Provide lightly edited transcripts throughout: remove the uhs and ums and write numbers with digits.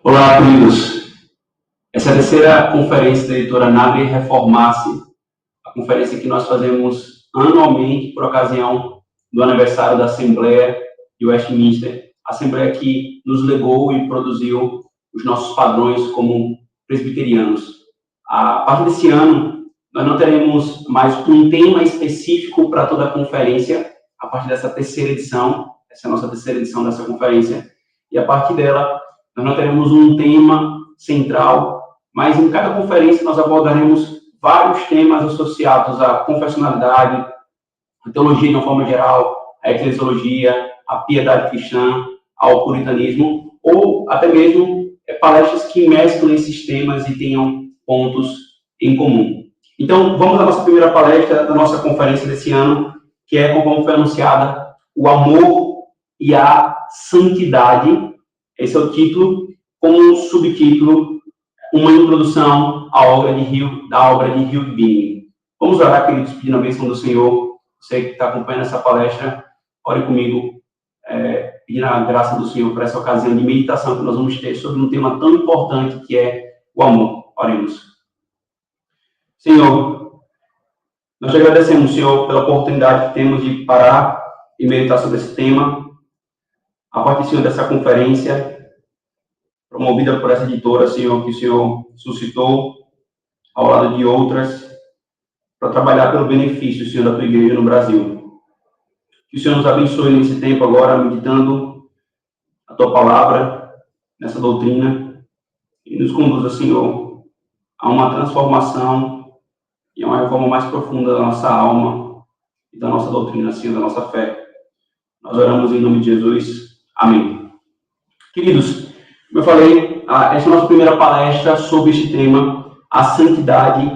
Olá, queridos. Essa é a terceira conferência da editora Nave Reformar-se, a conferência que nós fazemos anualmente por ocasião do aniversário da Assembleia de Westminster, a Assembleia que nos legou e produziu os nossos padrões como presbiterianos. A partir desse ano, nós não teremos mais um tema específico para toda a conferência, a partir dessa terceira edição, essa é a nossa terceira edição dessa conferência, e a partir dela, nós não teremos um tema central, mas em cada conferência nós abordaremos vários temas associados à confessionalidade, à teologia de uma forma geral, à eclesiologia, à piedade cristã, ao puritanismo, ou até mesmo palestras que mesclam esses temas e tenham pontos em comum. Então, vamos à nossa primeira palestra da nossa conferência desse ano, que é, como foi anunciada, o amor e a santidade. Esse é o título, com um subtítulo, uma introdução à obra da obra de Hugh Bingham. Vamos orar, queridos, pedindo a bênção do Senhor. Você que está acompanhando essa palestra, ore comigo, pedindo a graça do Senhor para essa ocasião de meditação que nós vamos ter sobre um tema tão importante que é o amor. Oremos. Senhor, nós te agradecemos, Senhor, pela oportunidade que temos de parar e meditar sobre esse tema. A partir, Senhor, dessa conferência promovida por essa editora, Senhor, que o Senhor suscitou ao lado de outras para trabalhar pelo benefício, Senhor, da tua igreja no Brasil. Que o Senhor nos abençoe nesse tempo agora, meditando a tua palavra, nessa doutrina, e nos conduza, Senhor, a uma transformação e a uma reforma mais profunda da nossa alma e da nossa doutrina, Senhor, da nossa fé. Nós oramos em nome de Jesus. Amém. Queridos, como eu falei, essa é a nossa primeira palestra sobre este tema, a santidade,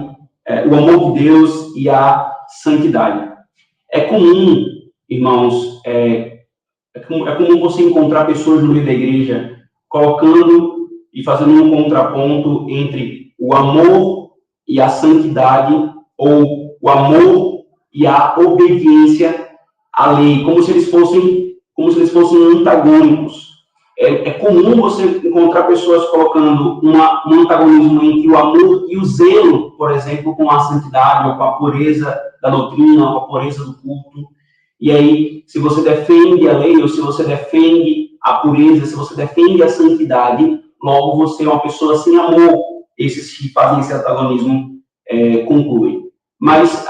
o amor de Deus e a santidade. É comum, irmãos, é comum você encontrar pessoas no meio da igreja colocando e fazendo um contraponto entre o amor e a santidade, ou o amor e a obediência à lei, como se eles fossem antagônicos. É comum você encontrar pessoas colocando um antagonismo entre o amor e o zelo, por exemplo, com a santidade, ou com a pureza da doutrina, ou com a pureza do culto. E aí, se você defende a lei, ou se você defende a pureza, se você defende a santidade, logo você é uma pessoa sem amor. Esses que fazem esse antagonismo concluem. Mas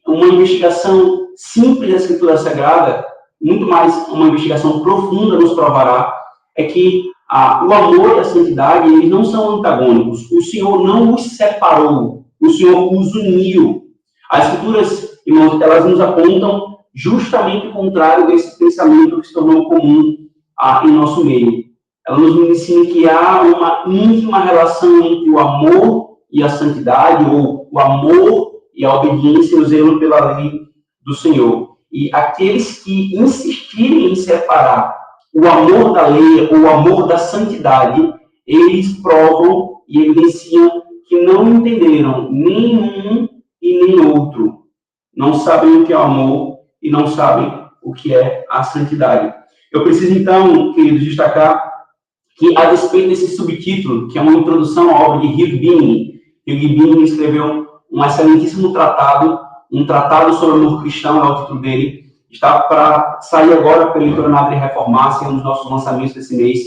uma investigação simples da Escritura Sagrada, muito mais uma investigação profunda nos provará, é que o amor e a santidade, eles não são antagônicos. O Senhor não os separou, o Senhor os uniu. As Escrituras, irmãos, elas nos apontam justamente o contrário desse pensamento que se tornou comum em nosso meio. Ela nos ensina que há uma íntima relação entre o amor e a santidade, ou o amor e a obediência e o zelo pela lei do Senhor. E aqueles que insistirem em separar o amor da lei ou o amor da santidade, eles provam e evidenciam que não entenderam nenhum e nem outro. Não sabem o que é o amor e não sabem o que é a santidade. Eu preciso, então, queridos, destacar que, a despeito desse subtítulo, que é uma introdução à obra de Hugh Bingham, Hugh Bingham escreveu um excelentíssimo tratado, um tratado sobre o amor cristão, é o título dele, está para sair agora pela editora Nave Reformar-se, um dos nossos lançamentos desse mês,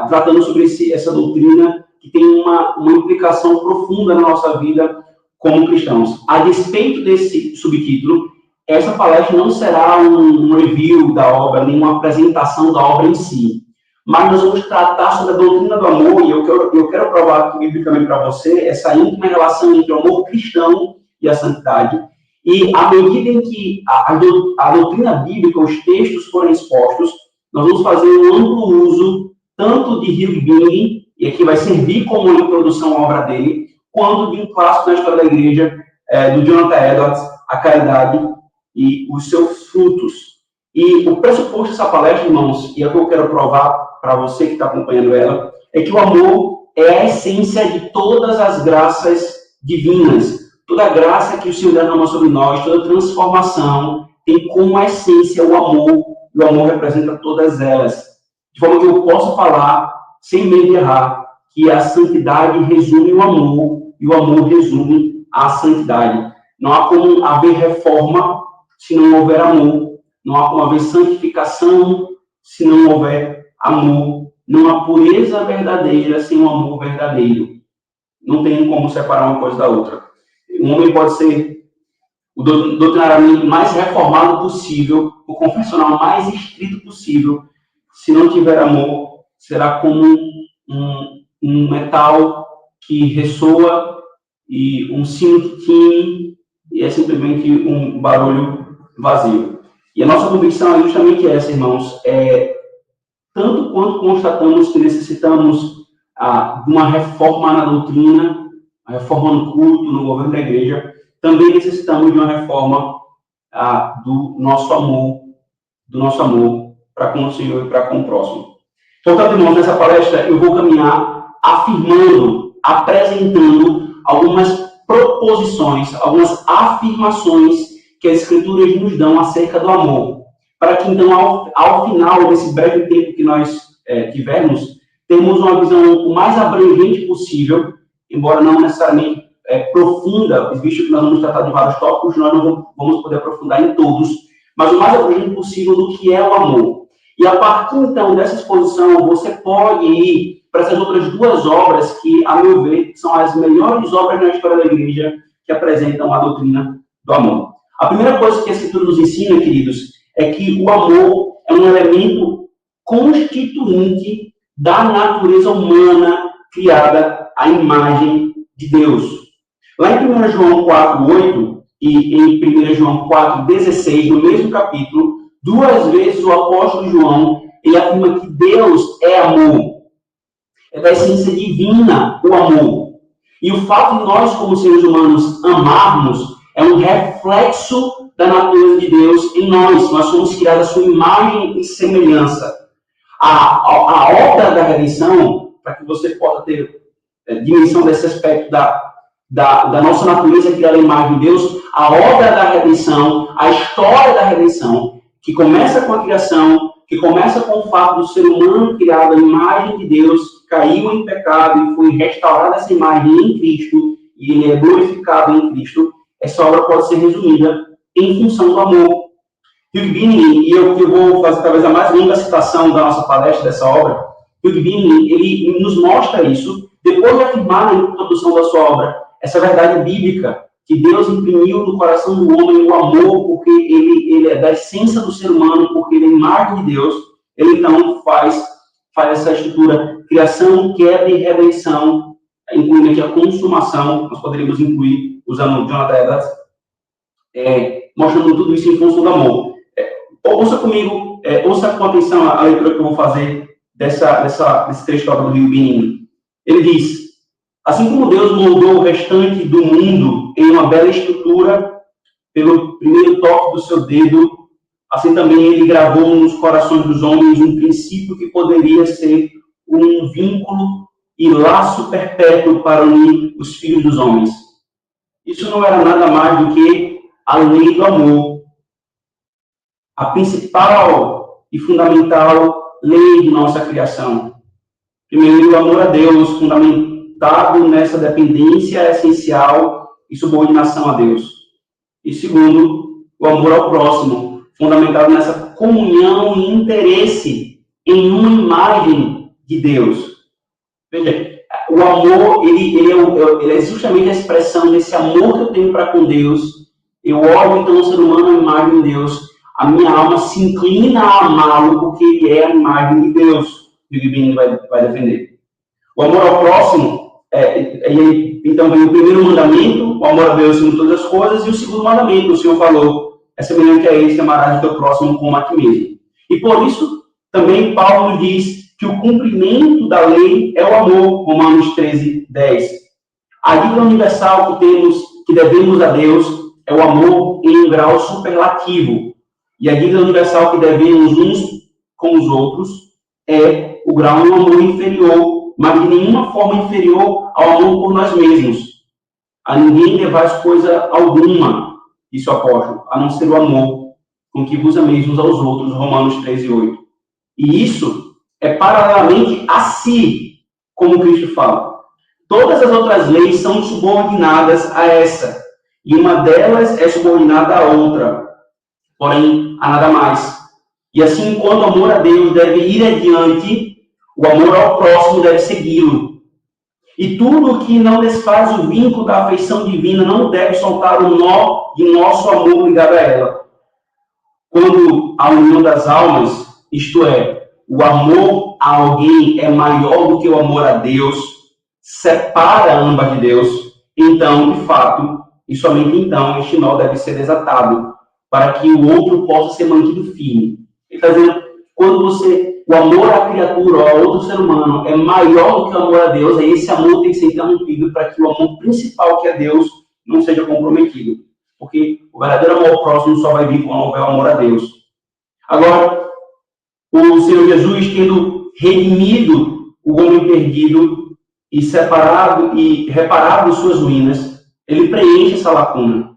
tratando sobre essa doutrina que tem uma implicação profunda na nossa vida como cristãos. A despeito desse subtítulo, essa palestra não será um review da obra, nem uma apresentação da obra em si, mas nós vamos tratar sobre a doutrina do amor, e eu quero provar aqui biblicamente para você essa íntima relação entre o amor cristão e a santidade. E à medida em que a doutrina bíblica, os textos forem expostos, nós vamos fazer um amplo uso tanto de Hugh Bingham, e aqui vai servir como introdução à obra dele, quanto de um clássico na história da igreja, do Jonathan Edwards, A Caridade e os seus frutos. E o pressuposto dessa palestra, irmãos, e é o que eu quero provar para você que está acompanhando ela, é que o amor é a essência de todas as graças divinas. Toda a graça que o Senhor derrama sobre nós, toda transformação, tem como essência o amor. O amor representa todas elas. de forma que eu possa falar, sem medo de errar, que a santidade resume o amor, e o amor resume a santidade. Não há como haver reforma se não houver amor. Não há como haver santificação se não houver amor. Não há pureza verdadeira sem o amor verdadeiro. Não tem como separar uma coisa da outra. Um homem pode ser o doutrinariamente mais reformado possível, o confessional mais estrito possível. Se não tiver amor, será como um metal que ressoa e um sino que tine, e é simplesmente um barulho vazio. E a nossa convicção é justamente essa, irmãos. Tanto quanto constatamos que necessitamos de uma reforma na doutrina, uma reforma no culto, no governo da igreja, também necessitamos de uma reforma do nosso amor para com o Senhor e para com o próximo. Portanto, irmãos, nessa palestra eu vou caminhar afirmando, apresentando algumas proposições, algumas afirmações que as Escrituras nos dão acerca do amor, para que, então, ao final desse breve tempo que nós tivermos, temos uma visão o mais abrangente possível, embora não necessariamente profunda, visto que nós vamos tratar de vários tópicos, nós não vamos poder aprofundar em todos, mas o mais abrangente possível do que é o amor. E a partir, então, dessa exposição, você pode ir para essas outras duas obras que, a meu ver, são as melhores obras na história da igreja que apresentam a doutrina do amor. A primeira coisa que a Escritura nos ensina, queridos, é que o amor é um elemento constituinte da natureza humana criada à imagem de Deus. Lá em 1 João 4:8 e em 1 João 4:16, no mesmo capítulo, duas vezes o apóstolo João ele afirma que Deus é amor. É da essência divina o amor. E o fato de nós, como seres humanos, amarmos é um reflexo da natureza de Deus em nós. Nós somos criados à sua imagem e semelhança. A obra da redenção, para que você possa ter dimensão desse aspecto da nossa natureza criada à imagem de Deus, a obra da redenção, a história da redenção, que começa com a criação, que começa com o fato do ser humano criado à imagem de Deus, caiu em pecado e foi restaurada essa imagem em Cristo, e ele é glorificado em Cristo. Essa obra pode ser resumida em função do amor. Hugh Binning, e eu vou fazer talvez a mais longa citação da nossa palestra dessa obra, Hugh Binning, ele nos mostra isso, depois de afirmar na introdução da sua obra essa verdade bíblica, que Deus imprimiu no coração do homem o amor, porque ele é da essência do ser humano, porque ele é a imagem de Deus. Ele então faz essa estrutura, criação, queda e redenção, incluindo aqui a consumação. Nós poderíamos incluir, usando Jonathan Edwards, mostrando tudo isso em função do amor. Ouça comigo, ouça com atenção a leitura que eu vou fazer desse texto do Hugh Binning. Ele diz: assim como Deus moldou o restante do mundo em uma bela estrutura pelo primeiro toque do seu dedo, assim também ele gravou nos corações dos homens um princípio que poderia ser um vínculo e laço perpétuo para unir os filhos dos homens. Isso não era nada mais do que a lei do amor, a principal e fundamental lei de nossa criação. Primeiro, o amor a Deus, fundamentado nessa dependência essencial e subordinação a Deus. E segundo, o amor ao próximo, fundamentado nessa comunhão e interesse em uma imagem de Deus. Veja, o amor, ele é justamente a expressão desse amor que eu tenho para com Deus. Eu olho, então, o ser humano à imagem de Deus. A minha alma se inclina a amá-lo porque ele é a imagem de Deus. E o Binning vai defender. O amor ao próximo, então vem o primeiro mandamento, o amor a Deus em todas as coisas, e o segundo mandamento, o Senhor falou, é semelhante a esse, amarás o teu próximo como a ti mesmo. E por isso, também Paulo diz que o cumprimento da lei é o amor, Romanos 13:10. A dívida universal que devemos a Deus é o amor em um grau superlativo. E a dívida universal que devemos uns com os outros é o grau de um amor inferior, mas de nenhuma forma inferior ao amor por nós mesmos. A ninguém devais coisa alguma, disse o apóstolo, a não ser o amor com que vos ameis uns aos outros, Romanos 13:8. E isso é paralelamente a si, como Cristo fala. Todas as outras leis são subordinadas a essa, e uma delas é subordinada à outra, porém, a nada mais. E assim, enquanto o amor a Deus deve ir adiante, o amor ao próximo deve segui-lo. E tudo que não desfaz o vínculo da afeição divina não deve soltar o nó de nosso amor ligado a ela. Quando a união das almas, isto é, o amor a alguém é maior do que o amor a Deus, separa ambas de Deus, então, de fato, e somente então, este nó deve ser desatado, para que o outro possa ser mantido firme. Ele está dizendo, quando o amor à criatura ou a outro ser humano é maior do que o amor a Deus, aí esse amor tem que ser interrompido para que o amor principal, que é Deus, não seja comprometido. Porque o verdadeiro amor próximo só vai vir quando houver o amor a Deus. Agora, o Senhor Jesus, tendo redimido o homem perdido e separado e reparado suas ruínas, ele preenche essa lacuna.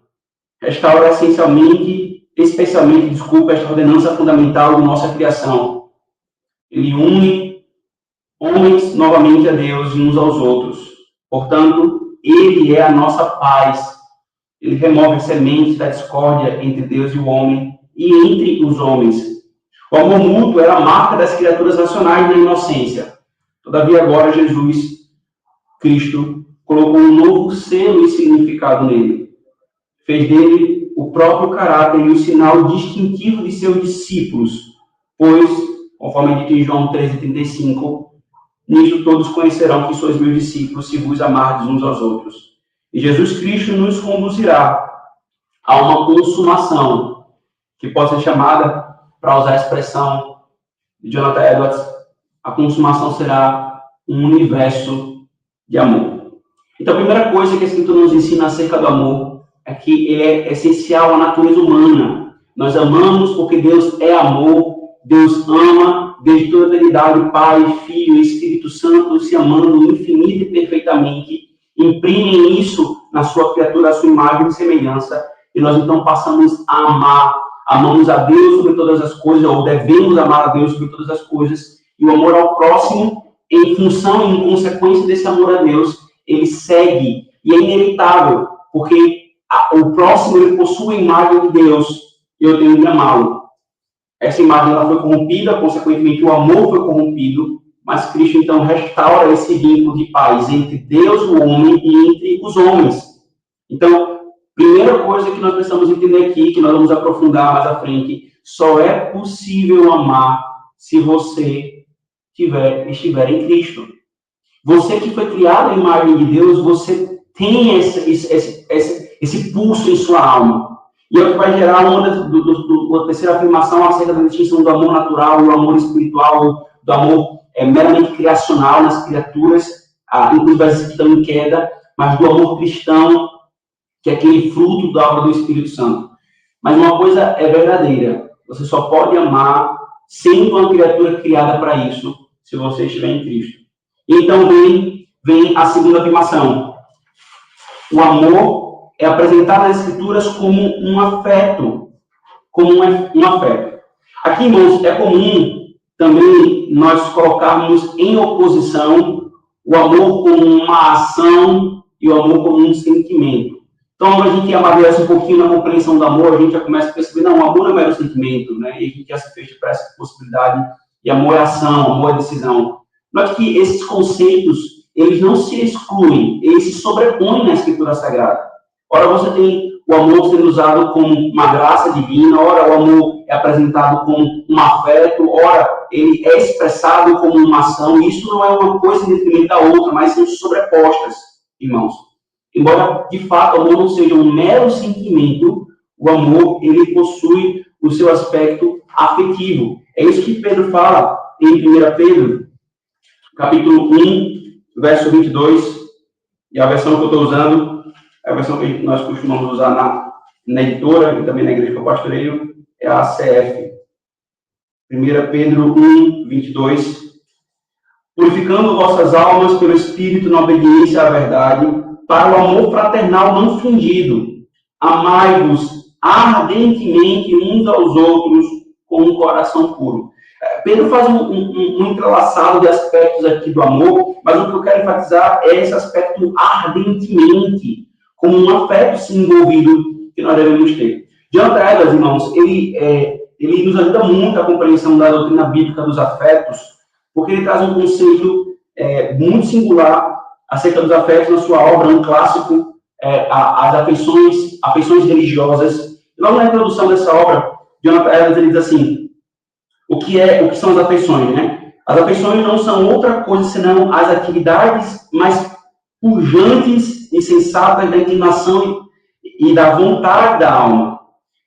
Restaura especialmente, esta ordenança fundamental de nossa criação. Ele une homens novamente a Deus e uns aos outros. Portanto, ele é a nossa paz. Ele remove as sementes da discórdia entre Deus e o homem e entre os homens. O amor mútuo era a marca das criaturas nacionais na inocência. Todavia, agora, Jesus Cristo colocou um novo selo e significado nele. Fez dele o próprio caráter e o sinal distintivo de seus discípulos, pois, conforme é dito em João 13,35, nisso todos conhecerão que sois meus discípulos, se vos amardes uns aos outros. E Jesus Cristo nos conduzirá a uma consumação, que pode ser chamada, para usar a expressão de Jonathan Edwards, a consumação será um universo de amor. Então, a primeira coisa que a Escritura nos ensina acerca do amor é que ele é essencial à natureza humana. Nós amamos porque Deus é amor, Deus ama, desde toda a eternidade, Pai, Filho e Espírito Santo se amando infinita e perfeitamente, imprimem isso na sua criatura, a sua imagem e semelhança, e nós então passamos a amar. Amamos a Deus sobre todas as coisas, ou devemos amar a Deus sobre todas as coisas, e o amor ao próximo, em função e em consequência desse amor a Deus, ele segue, e é inevitável, porque o próximo ele possui a imagem de Deus, e eu tenho que amá-lo. Essa imagem ela foi corrompida, consequentemente o amor foi corrompido, mas Cristo então restaura esse vínculo de paz entre Deus, o homem, e entre os homens. Então, primeira coisa que nós precisamos entender aqui, que nós vamos aprofundar mais à frente, só é possível amar se você estiver em Cristo. Você que foi criado à imagem de Deus, você tem esse pulso em sua alma. E é o que vai gerar uma terceira afirmação acerca da distinção do amor natural, do amor espiritual, do amor meramente criacional nas criaturas, inclusive as que estão em queda, mas do amor cristão, que é aquele fruto da obra do Espírito Santo. Mas uma coisa é verdadeira, você só pode amar sendo uma criatura criada para isso, se você estiver em Cristo. E então vem a segunda afirmação. O amor é apresentado nas Escrituras como um afeto. Aqui, irmãos, é comum também nós colocarmos em oposição o amor como uma ação e o amor como um sentimento. Então, a gente amadurece um pouquinho na compreensão do amor, a gente já começa a perceber, não, o amor não é mero sentimento, né? E a gente já se fecha para essa possibilidade, e amor é ação, amor é decisão. Note que esses conceitos, eles não se excluem, eles se sobrepõem na Escritura Sagrada. Ora, você tem o amor sendo usado como uma graça divina, ora, o amor é apresentado como um afeto, ora, ele é expressado como uma ação. Isso não é uma coisa em detrimento da outra, mas são sobrepostas, irmãos. Embora, de fato, o amor não seja um mero sentimento, o amor, ele possui o seu aspecto afetivo. É isso que Pedro fala em 1 Pedro, capítulo 1, verso 22, e a versão que eu estou usando é a versão que nós costumamos usar na editora e também na igreja que eu pastoreio, é a ACF. 1 Pedro 1, 22. Purificando vossas almas pelo Espírito na obediência à verdade, para o amor fraternal não fingido. Amai-vos ardentemente uns aos outros com um coração puro. Pedro faz um entrelaçado de aspectos aqui do amor, mas o que eu quero enfatizar é esse aspecto ardentemente, como um afeto sim envolvido que nós devemos ter. Jonathan Edwards, irmãos, ele nos ajuda muito a compreensão da doutrina bíblica dos afetos, porque ele traz um conceito muito singular acerca dos afetos na sua obra, um clássico, as afeições religiosas. Logo na introdução dessa obra, Jonathan Edwards ele diz assim: o que são as afeições, né? As afeições não são outra coisa senão as atividades mais pujantes e sensatas da inclinação e da vontade da alma.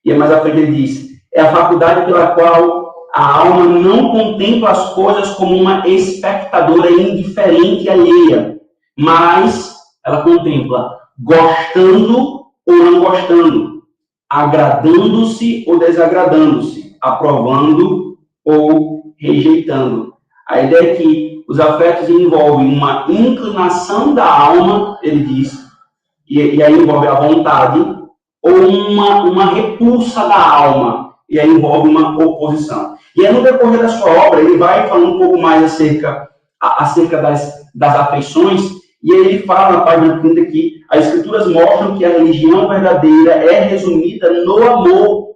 E mais à frente ele diz: é a faculdade pela qual a alma não contempla as coisas como uma espectadora indiferente e alheia, mas ela contempla gostando ou não gostando, agradando-se ou desagradando-se, aprovando ou rejeitando. A ideia é que os afetos envolvem uma inclinação da alma, ele diz, e aí envolve a vontade, ou uma repulsa da alma, e aí envolve uma oposição. E aí no decorrer da sua obra, ele vai falando um pouco mais acerca das afeições, e aí ele fala na página 30 que as escrituras mostram que a religião verdadeira é resumida no amor,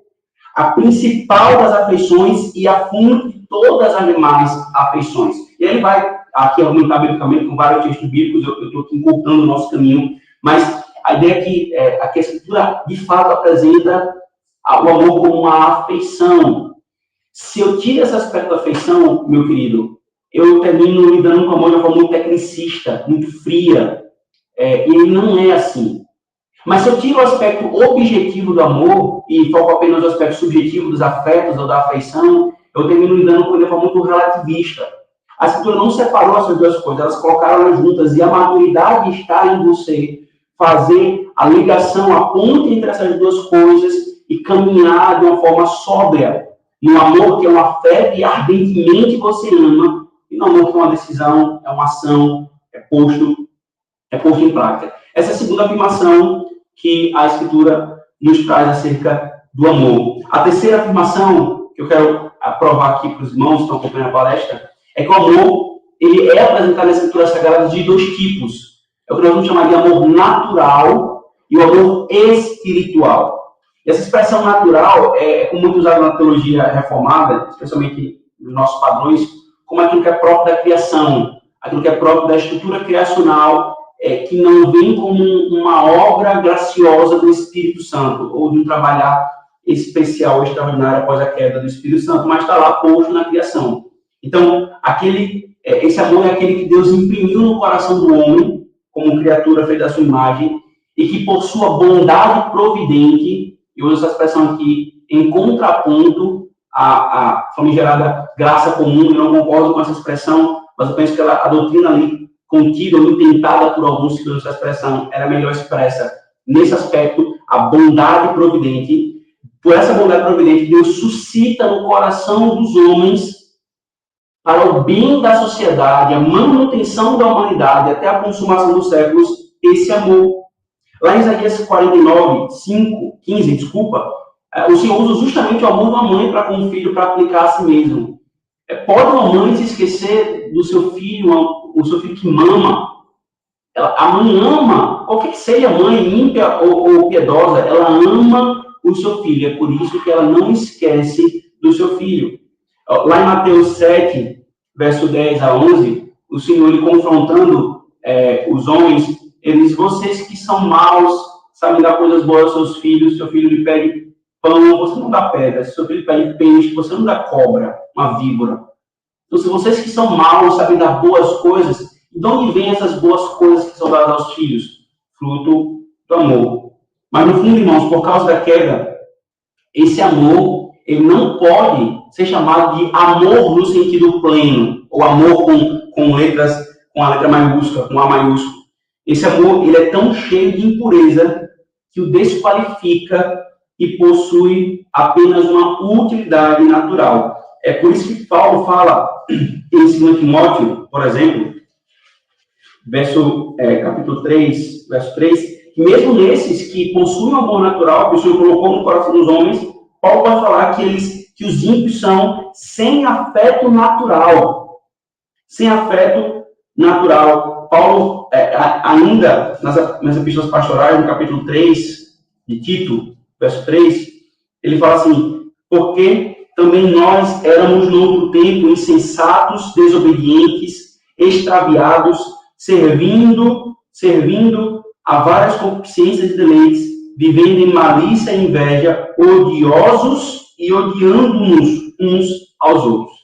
a principal das afeições e a fonte de todas as demais afeições. E ele vai aqui argumentar biblicamente com vários textos bíblicos, eu estou aqui encurtando o nosso caminho, mas a ideia é que a escritura de fato apresenta o amor como uma afeição. Se eu tiro esse aspecto da afeição, meu querido, eu termino lidando com o amor de uma forma muito tecnicista, muito fria, e ele não é assim. Mas se eu tiro o aspecto objetivo do amor e foco apenas no aspecto subjetivo dos afetos ou da afeição, eu termino lidando com ele de forma muito relativista. A escritura não separou essas duas coisas, elas colocaram juntas, e a maturidade está em você fazer a ligação, a ponte entre essas duas coisas e caminhar de uma forma sóbria, no amor que é um afeto e ardentemente você ama, e no amor que é uma decisão, é uma ação, é posto em prática. Essa é a segunda afirmação que a Escritura nos traz acerca do amor. A terceira afirmação que eu quero provar aqui para os irmãos que estão acompanhando a palestra é que o amor ele é apresentado na Escritura Sagrada de dois tipos. É o que nós vamos chamar de amor natural e o amor espiritual. E essa expressão natural é muito usada na teologia reformada, especialmente nos nossos padrões, como aquilo que é próprio da criação, aquilo que é próprio da estrutura criacional, que não vem como uma obra graciosa do Espírito Santo, ou de um trabalhar especial, extraordinário após a queda do Espírito Santo, mas está lá posto na criação. Então, esse amor é aquele que Deus imprimiu no coração do homem, como criatura feita à sua imagem, e que por sua bondade providente, eu uso essa expressão aqui, em contraponto à famigerada graça comum, eu não concordo com essa expressão, mas eu penso que a doutrina ali, contida ou intentada por alguns que usam essa expressão, era melhor expressa nesse aspecto, a bondade providente. Por essa bondade providente, Deus suscita no coração dos homens, para o bem da sociedade, a manutenção da humanidade, até a consumação dos séculos, esse amor. Lá em Isaías 49, 15, o Senhor usa justamente o amor de uma mãe para com o filho, para aplicar a si mesmo. Pode uma mãe se esquecer do seu filho, o seu filho que mama? A mãe ama, qualquer que seja a mãe, ímpia ou piedosa, ela ama o seu filho. É por isso que ela não esquece do seu filho. Lá em Mateus 7, verso 10 a 11, o Senhor, ele confrontando os homens, ele diz: vocês que são maus, sabem dar coisas boas aos seus filhos, seu filho lhe pede pão, você não dá pedra, se seu filho pede peixe, você não dá cobra, uma víbora. Então, se vocês que são maus, sabem dar boas coisas, de onde vêm essas boas coisas que são dadas aos filhos? Fruto do amor. Mas, no fundo, irmãos, por causa da queda, esse amor, ele não pode ser chamado de amor no sentido pleno, ou amor com a letra maiúscula, com A maiúsculo. Esse amor, ele é tão cheio de impureza que o desqualifica e possui apenas uma utilidade natural. É por isso que Paulo fala em 2 Timóteo, por exemplo, capítulo 3, verso 3, que mesmo nesses que possuem um amor natural, que o Senhor colocou no coração dos homens, Paulo vai falar que que os ímpios são sem afeto natural. Sem afeto natural. Paulo, ainda nas epístolas pastorais, no capítulo 3 de Tito, verso 3, ele fala assim: porque também nós éramos no outro tempo insensatos, desobedientes, extraviados, servindo a várias concupiscências e deleites, vivendo em malícia e inveja, odiosos e odiando-nos uns aos outros.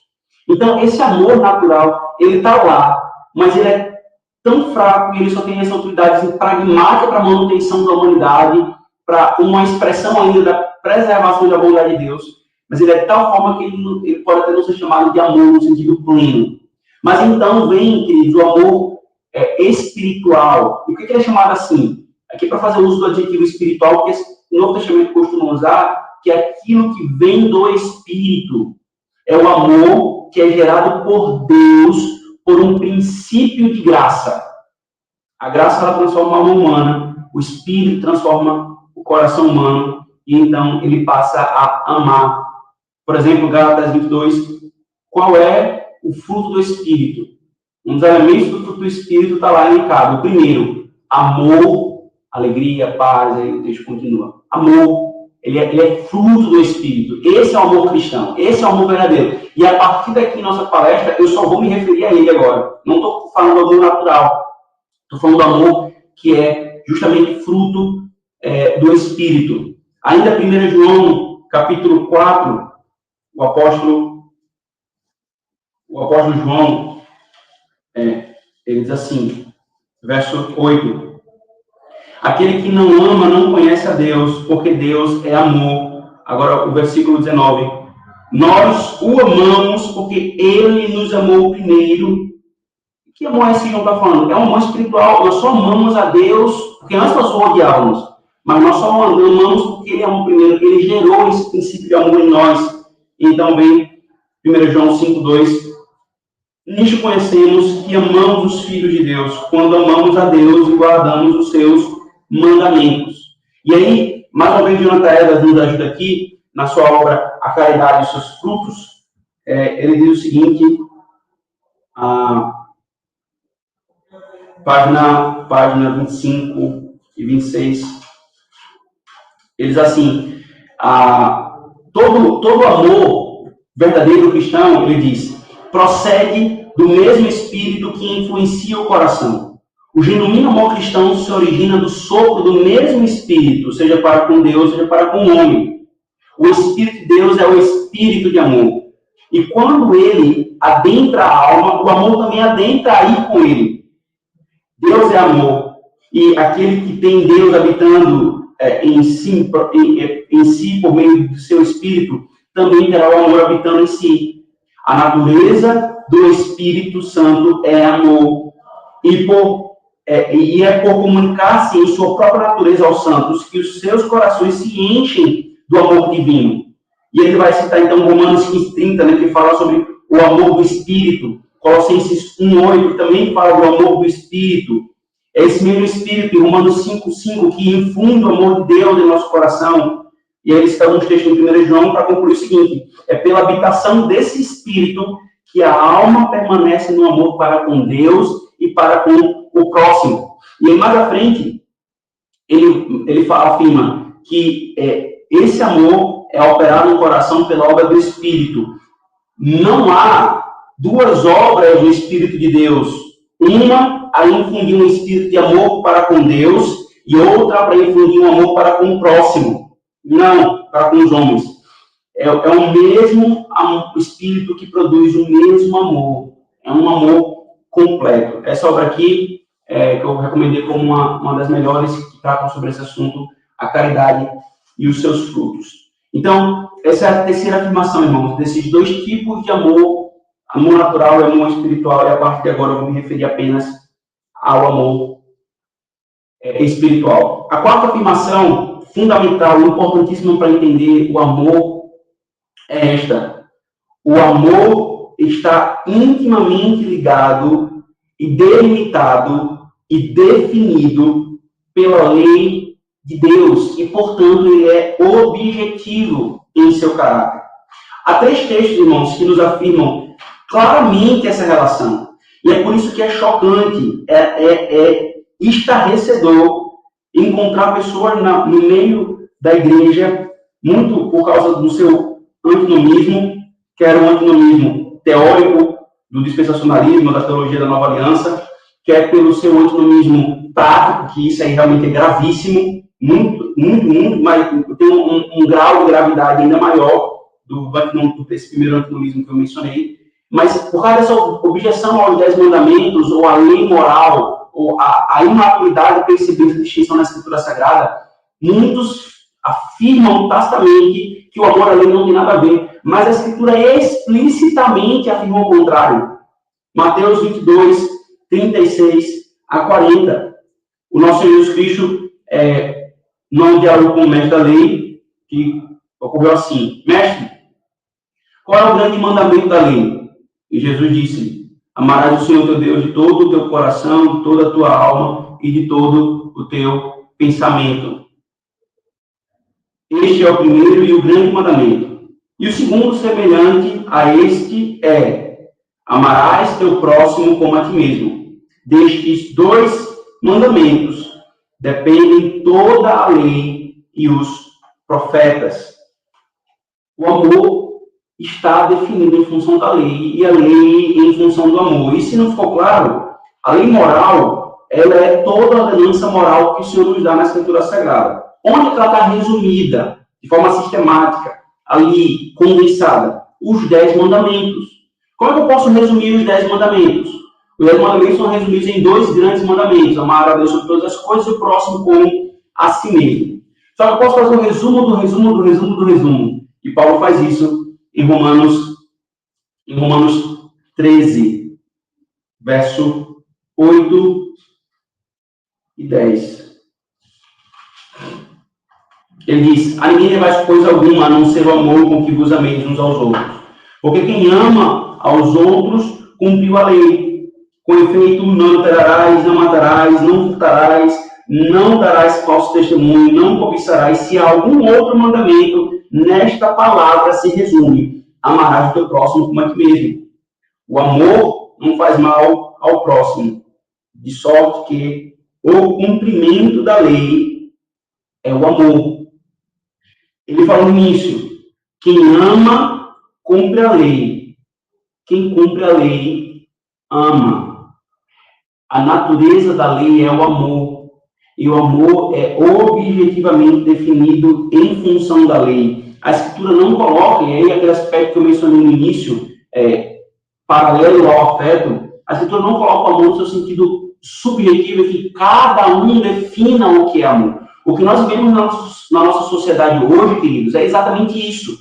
Então, esse amor natural, ele está lá, mas ele é tão fraco e ele só tem essa autoridade pragmática para a manutenção da humanidade, para uma expressão ainda da preservação da bondade de Deus, mas ele é de tal forma que ele pode até não ser chamado de amor no sentido pleno. Mas então vem, queridos, o amor espiritual. E por que ele é chamado assim? Aqui para fazer uso do adjetivo espiritual, que o Novo Testamento costuma usar, que é aquilo que vem do Espírito. É o amor que é gerado por Deus, por um princípio de graça. A graça, ela transforma a alma humana, o Espírito transforma o coração humano, e então ele passa a amar. Por exemplo, Gálatas 22, qual é o fruto do Espírito? Um dos elementos do fruto do Espírito está lá elencado. O primeiro, amor, alegria, paz, aí o texto continua. Amor, ele é fruto do Espírito. Esse é o amor cristão, esse é o amor verdadeiro. E a partir daqui, nossa palestra, eu só vou me referir a ele agora. Não estou falando do amor natural. Estou falando do amor que é justamente fruto do Espírito. Ainda 1 João, capítulo 4, o apóstolo João, ele diz assim, verso 8, aquele que não ama não conhece a Deus, porque Deus é amor. Agora o versículo 19, nós o amamos porque ele nos amou primeiro. Que amor é esse que João está falando? É um amor espiritual. Nós só amamos a Deus, porque antes nós só odiávamos, mas nós só amamos porque ele amou primeiro, ele gerou esse princípio de amor em nós. Então vem 1 João 5,2, nisto conhecemos que amamos os filhos de Deus, quando amamos a Deus e guardamos os seus mandamentos. E aí, mais uma vez, Jonathan Edwards nos ajuda aqui, na sua obra A Caridade e os Seus Frutos, ele diz o seguinte, página 25 e 26, ele diz assim, todo amor verdadeiro cristão, ele diz, procede do mesmo Espírito que influencia o coração. O genuíno amor cristão se origina do sopro do mesmo Espírito, seja para com Deus, seja para com o homem. O Espírito de Deus é o Espírito de amor. E quando ele adentra a alma, o amor também adentra aí com ele. Deus é amor. E aquele que tem Deus habitando em si, por meio do seu Espírito, também terá o amor habitando em si. A natureza do Espírito Santo é amor. E é por comunicar-se em sua própria natureza aos santos que os seus corações se enchem do amor divino. E ele vai citar, então, Romanos 15:30, né, que fala sobre o amor do Espírito. Colossenses 1:8 também fala do amor do Espírito. É esse mesmo Espírito, em Romanos 5:5, que infunde o amor de Deus em nosso coração. E aí ele cita alguns textos em 1 João para concluir o seguinte, é pela habitação desse Espírito que a alma permanece no amor para com Deus e para com o próximo. E aí, mais à frente, ele afirma que esse amor é operado no coração pela obra do Espírito. Não há duas obras do Espírito de Deus. Uma a infundir um espírito de amor para com Deus e outra para infundir um amor para com o próximo. Não, para com os homens. É o mesmo espírito que produz o mesmo amor. É um amor completo. Essa obra aqui, que eu recomendei como uma das melhores que tratam sobre esse assunto, a caridade e os seus frutos. Então, essa é a terceira afirmação, irmãos, desses dois tipos de amor natural e amor espiritual, e a partir de agora eu vou me referir apenas ao amor espiritual. A quarta afirmação, fundamental, importantíssima para entender o amor, é esta. O amor está intimamente ligado e delimitado e definido pela lei de Deus e, portanto, ele é objetivo em seu caráter. Há 3 textos, irmãos, que nos afirmam claramente essa relação. E é por isso que é chocante, é estarrecedor encontrar pessoas no meio da igreja, muito por causa do seu antinomismo, que era um antinomismo teórico do dispensacionalismo, da teologia da Nova Aliança, que é pelo seu antinomismo prático, que isso aí realmente é gravíssimo, muito, mas tem um grau de gravidade ainda maior desse primeiro antinomismo que eu mencionei. Mas por causa dessa objeção aos 10 mandamentos, ou à lei moral, ou à imaturidade percebida da distinção na Escritura Sagrada, muitos afirmam tacitamente que o amor à lei não tem nada a ver, mas a Escritura explicitamente afirma o contrário. Mateus 22, 36 a 40. O nosso Senhor Jesus Cristo, não dialogou com o mestre da lei, que ocorreu assim: Mestre, qual é o grande mandamento da lei? E Jesus disse: amarás o Senhor teu Deus de todo o teu coração, de toda a tua alma e de todo o teu pensamento. Este é o primeiro e o grande mandamento. E o segundo, semelhante a este, é: amarás teu próximo como a ti mesmo. Destes 2 mandamentos dependem toda a lei e os profetas. O amor está definido em função da lei e a lei em função do amor. E se não ficou claro, a lei moral, ela é toda a ordenança moral que o Senhor nos dá na Escritura Sagrada. Onde ela está resumida, de forma sistemática, ali, condensada? Os 10 mandamentos. Como é que eu posso resumir os 10 mandamentos? Os 10 mandamentos são resumidos em 2 grandes mandamentos: amar a Deus sobre todas as coisas e o próximo como a si mesmo. Só que eu posso fazer um resumo do resumo do resumo do resumo. E Paulo faz isso em Romanos 13, verso 8 e 10. Ele diz: a ninguém levais coisa alguma, a não ser o amor com que vos ameis uns aos outros. Porque quem ama aos outros, cumpriu a lei. Com efeito, não adulterarás, não matarás, não furtarás, não darás falso testemunho, não cobiçarás. Se há algum outro mandamento, nesta palavra se resume: amarás o teu próximo como a ti mesmo. O amor não faz mal ao próximo, de sorte que o cumprimento da lei é o amor. Ele falou no início: quem ama, cumpre a lei. Quem cumpre a lei, ama. A natureza da lei é o amor. E o amor é objetivamente definido em função da lei. A Escritura não coloca, e aí aquele aspecto que eu mencionei no início, paralelo ao afeto, a Escritura não coloca o amor no seu sentido subjetivo, que cada um defina o que é amor. O que nós vemos na nossa sociedade hoje, queridos, é exatamente isso.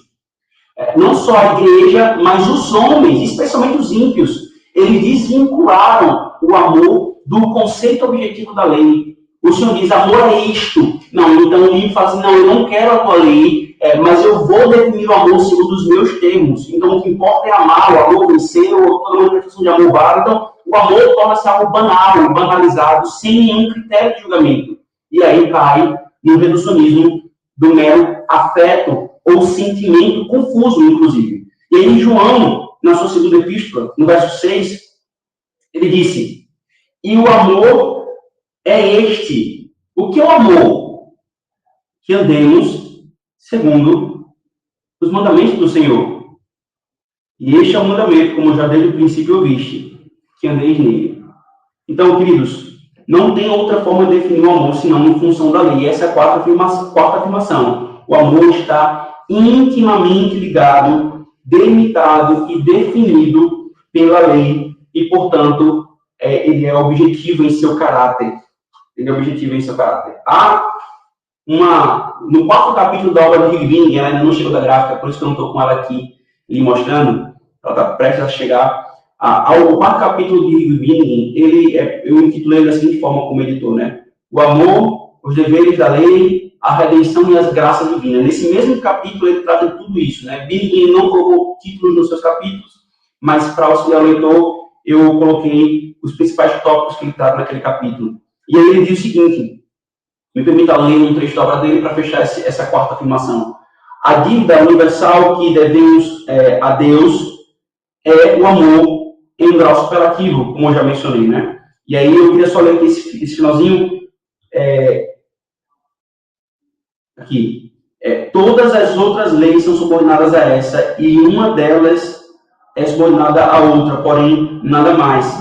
Não só a igreja, mas os homens, especialmente os ímpios, eles desvincularam o amor do conceito objetivo da lei. O Senhor diz: amor é isto. Não, então o ímpio fala assim: não, eu não quero a tua lei, mas eu vou definir o amor segundo os meus termos. Então o que importa é amar, o amor venceu, toda manifestação de amor vale. Então o amor torna-se algo banal, banalizado, sem nenhum critério de julgamento. E aí cai no reducionismo do mero afeto ou sentimento confuso, inclusive. E aí João, na sua segunda epístola, no verso 6, ele disse: e o amor é este. O que é o amor? Que andemos segundo os mandamentos do Senhor. E este é o mandamento, como já desde o princípio ouviste, que andeis nele. Então, queridos, não tem outra forma de definir o amor senão em função da lei. Essa é a quarta afirmação. O amor está intimamente ligado, delimitado e definido pela lei e, portanto, ele é objetivo em seu caráter. Há no 4º capítulo da obra de Higby, ela ainda não chegou da gráfica, por isso que eu não estou com ela aqui lhe mostrando, ela está prestes a chegar. Ao 4º capítulo de Higby, eu intitulei da seguinte forma como editor, né? O amor, os deveres da lei, a redenção e as graças divinas. Nesse mesmo capítulo ele trata de tudo isso, né? Higby não colocou títulos nos seus capítulos, mas para auxiliar o leitor, eu coloquei os principais tópicos que ele trata naquele capítulo. E aí ele diz o seguinte: me permita ler um trecho da obra dele para fechar essa quarta afirmação. a dívida universal que devemos a Deus é o amor em um grau superlativo, como eu já mencionei, né? E aí eu queria só ler aqui esse finalzinho, aqui. Todas as outras leis são subordinadas a essa, e uma delas é subordinada à outra, porém, nada mais.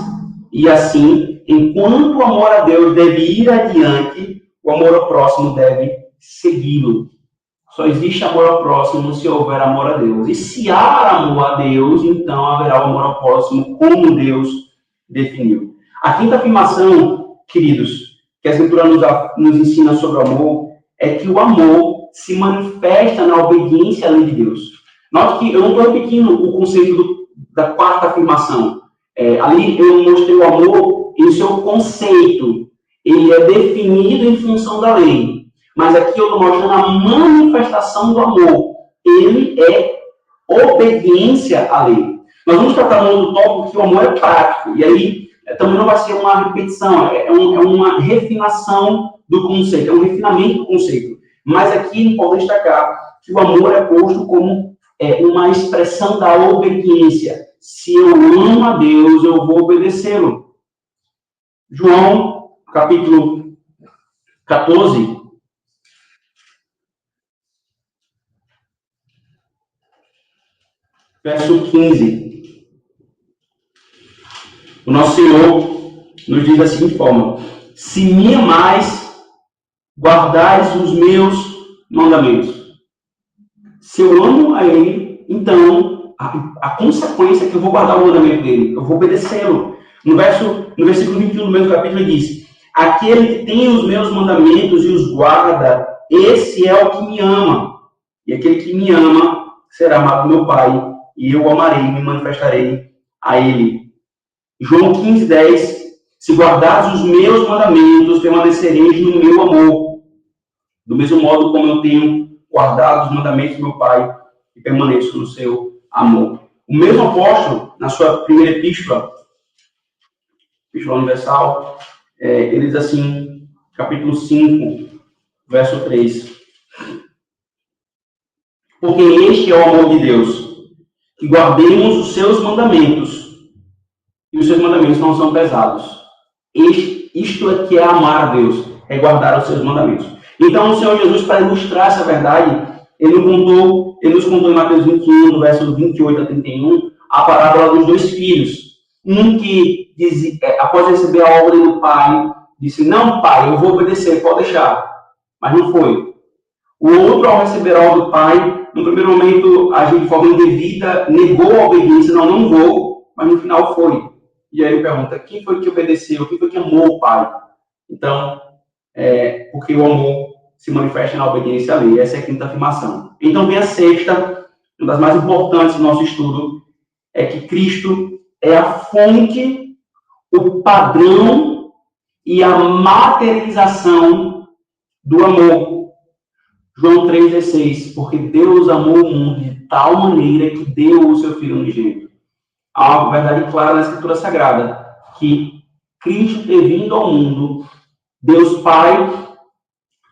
E assim, enquanto o amor a Deus deve ir adiante, o amor ao próximo deve segui-lo. Só existe amor ao próximo se houver amor a Deus. E se há amor a Deus, então haverá o amor ao próximo, como Deus definiu. A quinta afirmação, queridos, que a Escritura nos ensina sobre o amor, é que o amor se manifesta na obediência à lei de Deus. Note que eu não estou repetindo o conceito da quarta afirmação. Ali eu mostrei o amor em seu conceito. Ele é definido em função da lei. Mas aqui eu estou mostrando a manifestação do amor. Ele é obediência à lei. Nós vamos tratar no outro tópico que o amor é prático. E aí também não vai ser uma repetição, é uma refinação do conceito, é um refinamento do conceito. Mas aqui é importante destacar que o amor é posto como uma expressão da obediência. Se eu amo a Deus, eu vou obedecê-lo. João, capítulo 14, verso 15. O nosso Senhor nos diz da seguinte forma: se me amais, guardais os meus mandamentos. Se eu amo a Ele, então a consequência é que eu vou guardar o mandamento dele, eu vou obedecê-lo. No versículo 21 do mesmo capítulo, ele diz: aquele que tem os meus mandamentos e os guarda, esse é o que me ama. E aquele que me ama será amado do meu Pai, e eu o amarei e me manifestarei a ele. João 15, 10. Se guardares os meus mandamentos, permanecereis no meu amor. Do mesmo modo como eu tenho guardado os mandamentos do meu Pai e permaneço no seu amor. O mesmo apóstolo, na sua primeira epístola universal, ele diz assim, capítulo 5, verso 3. Porque este é o amor de Deus, que guardemos os seus mandamentos, e os seus mandamentos não são pesados. Isto é que é amar a Deus, é guardar os seus mandamentos. Então, o Senhor Jesus, para ilustrar essa verdade, ele nos contou em Mateus 21, no verso 28 a 31, a parábola dos dois filhos. Um que, após receber a ordem do pai, disse: não, pai, eu vou obedecer, pode deixar. Mas não foi. O outro, ao receber a ordem do pai, no primeiro momento, agiu de forma indevida, negou a obediência, não vou, mas no final foi. E aí ele pergunta: quem foi que obedeceu? Quem foi que amou o pai? Então, porque o amor se manifesta na obediência à lei. Essa é a quinta afirmação. Então vem a sexta, uma das mais importantes do nosso estudo, é que Cristo é a fonte, o padrão e a materialização do amor. João 3,16, porque Deus amou o mundo de tal maneira que deu o seu Filho unigênito. Há uma verdade clara na Escritura Sagrada, que Cristo ter vindo ao mundo, Deus Pai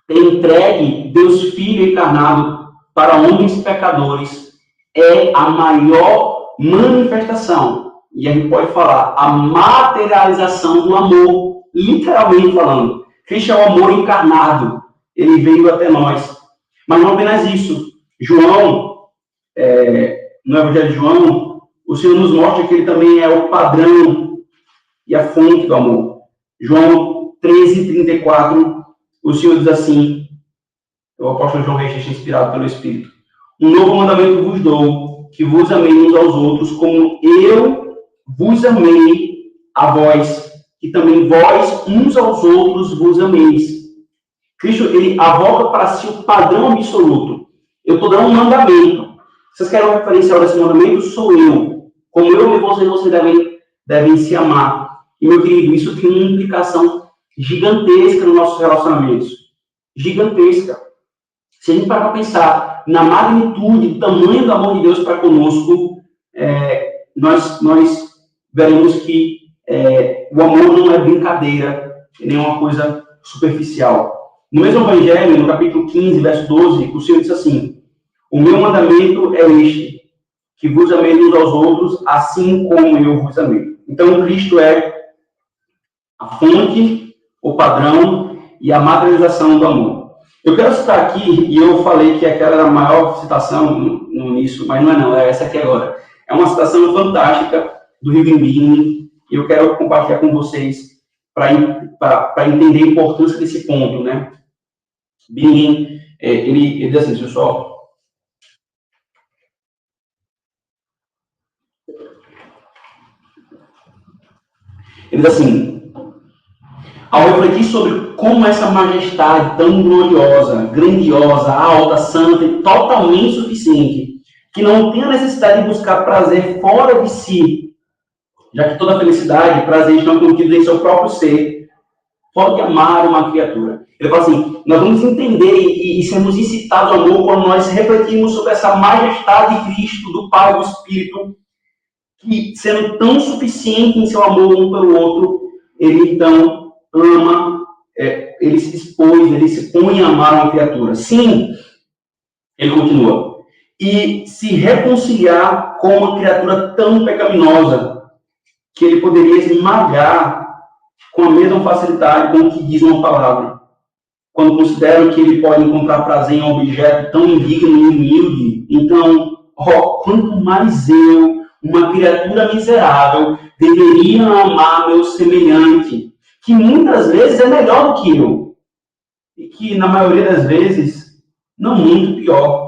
ter entregue Deus Filho encarnado para homens pecadores, é a maior manifestação, e a gente pode falar, a materialização do amor, literalmente falando. Cristo é o amor encarnado, ele veio até nós. Mas não apenas isso. João, no Evangelho de João, o Senhor nos mostra que ele também é o padrão e a fonte do amor. João 13:34, o Senhor diz assim, o apóstolo João Registro, inspirado pelo Espírito: um novo mandamento vos dou, que vos ameis uns aos outros, como eu vos amei a vós, que também vós uns aos outros vos ameis. Cristo, ele avoca para si o padrão absoluto. Eu estou dando um mandamento. Vocês querem um referencial desse mandamento? Sou eu. Como eu e vocês devem se amar. E, meu querido, isso tem uma implicação gigantesca nos nossos relacionamentos. Gigantesca. Se a gente parar para pensar na magnitude, do tamanho do amor de Deus para conosco, nós veremos que o amor não é brincadeira, nem uma coisa superficial. No mesmo Evangelho, no capítulo 15, verso 12, o Senhor diz assim: O meu mandamento é este, que vos ameis uns aos outros, assim como eu vos amei. Então, Cristo é a fonte, o padrão e a materialização do amor. Eu quero citar aqui, e eu falei que aquela era a maior citação no início, mas não, é essa aqui agora. É uma citação fantástica do Rubem Bini, e eu quero compartilhar com vocês para entender a importância desse ponto, né? Bini, ele diz assim, pessoal, ele diz assim, ao refletir sobre como essa majestade tão gloriosa, grandiosa, alta, santa e totalmente suficiente, que não tem a necessidade de buscar prazer fora de si, já que toda felicidade e prazer estão contidos em seu próprio ser, pode amar uma criatura. Ele fala assim, nós vamos entender e sermos incitados ao amor quando nós refletimos sobre essa majestade de Cristo, do Pai e do Espírito, que sendo tão suficiente em seu amor um pelo outro, ele então ama, ele se dispôs, ele se põe a amar uma criatura. Sim, ele continua, e se reconciliar com uma criatura tão pecaminosa, que ele poderia esmagar com a mesma facilidade com que diz uma palavra. Quando considero que ele pode encontrar prazer em um objeto tão indigno e humilde, então, quanto mais eu, uma criatura miserável, deveria amar meu semelhante, que muitas vezes é melhor do que eu, e que, na maioria das vezes, não muito pior.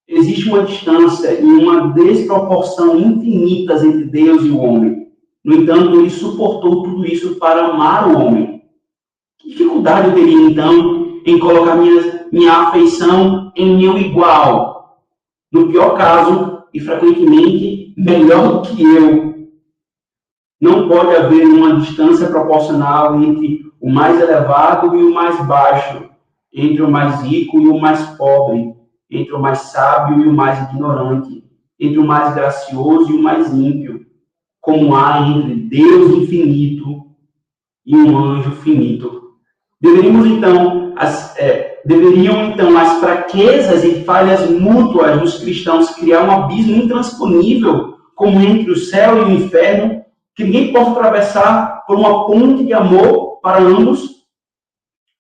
Existe uma distância e uma desproporção infinitas entre Deus e o homem. No entanto, ele suportou tudo isso para amar o homem. Que dificuldade eu teria, então, em colocar minha afeição em meu igual? No pior caso, e frequentemente, melhor do que eu. Não pode haver uma distância proporcional entre o mais elevado e o mais baixo, entre o mais rico e o mais pobre, entre o mais sábio e o mais ignorante, entre o mais gracioso e o mais ímpio, como há entre Deus infinito e um anjo finito. Deveriam então as fraquezas e falhas mútuas dos cristãos criar um abismo intransponível, como entre o céu e o inferno, que ninguém possa atravessar por uma ponte de amor para ambos?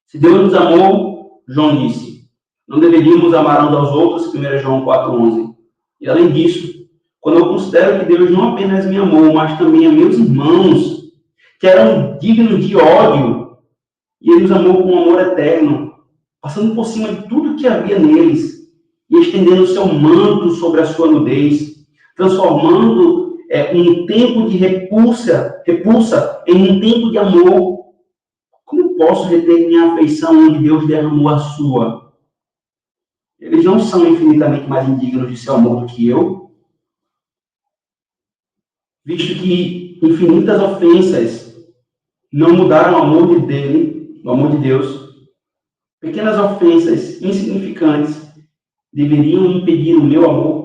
Se Deus nos amou, João disse, não deveríamos amar uns aos outros, 1 João 4,11. E além disso, quando eu considero que Deus não apenas me amou, mas também a meus irmãos, que eram dignos de ódio, e Ele nos amou com um amor eterno, passando por cima de tudo que havia neles, e estendendo o seu manto sobre a sua nudez, transformando um tempo de repulsa em um tempo de amor. Como posso reter minha afeição onde Deus derramou a sua? Eles não são infinitamente mais indignos de seu amor do que eu, visto que infinitas ofensas não mudaram o amor dele, o amor de Deus. Pequenas ofensas insignificantes deveriam impedir o meu amor.